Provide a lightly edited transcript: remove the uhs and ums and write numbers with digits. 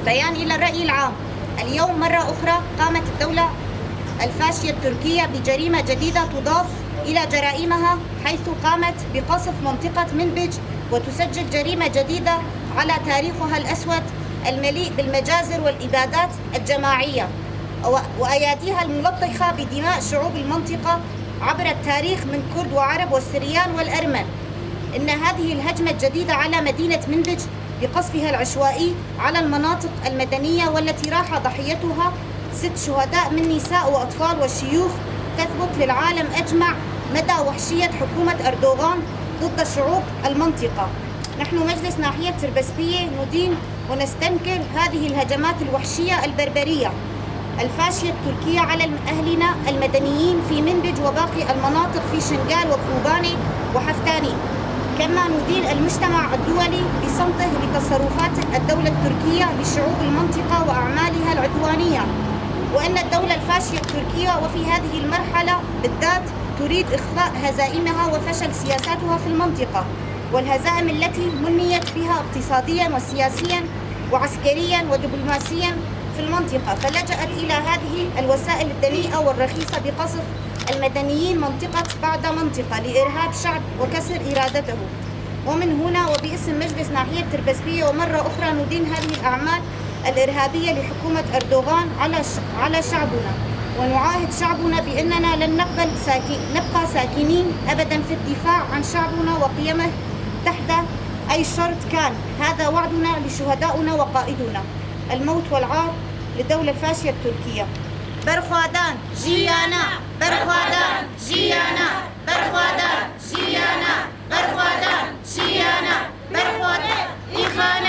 بيان إلى الرأي العام. اليوم مرة أخرى قامت الدولة الفاشية التركية بجريمة جديدة تضاف إلى جرائمها، حيث قامت بقصف منطقة منبج وتسجل جريمة جديدة على تاريخها الأسود المليء بالمجازر والإبادات الجماعية وأياديها الملطخة بدماء شعوب المنطقة عبر التاريخ من كرد وعرب والسريان والأرمن. إن هذه الهجمة الجديدة على مدينة منبج بقصفها العشوائي على المناطق المدنية والتي راح ضحيتها 6 شهداء من نساء وأطفال وشيوخ تثبت للعالم أجمع مدى وحشية حكومة أردوغان ضد شعوب المنطقة. نحن مجلس ناحية تربسبية ندين ونستنكر هذه الهجمات الوحشية البربرية الفاشية التركية على أهلنا المدنيين في منبج وباقي المناطق في شنغال وكوباني وحفتاني. كما ندين المجتمع الدولي بصمته لتصرفات الدولة التركية لشعوب المنطقة وأعمالها العدوانية، وأن الدولة الفاشية التركية وفي هذه المرحلة بالذات تريد إخفاء هزائمها وفشل سياساتها في المنطقة، والهزائم التي منيت بها اقتصاديا وسياسيا وعسكريا ودبلوماسيا في المنطقة، فلجأت إلى هذه الوسائل الدنيئة والرخيصة بقصف المدنيين منطقة بعد منطقة لإرهاب شعب وكسر إرادته. ومن هنا وباسم مجلس ناحية تربسبية ومرة أخرى ندين هذه الأعمال الإرهابية لحكومة أردوغان على شعبنا، ونعاهد شعبنا بأننا لن نبقى ساكنين أبدا في الدفاع عن شعبنا وقيمه تحت أي شرط كان. هذا وعدنا لشهدائنا وقائدنا. الموت والعار للدولة الفاشية التركية. برخوادان جيانا، برخوادان جيانا، برخوادان جيانا، برخوادان جيانا، برخوادان إخانا.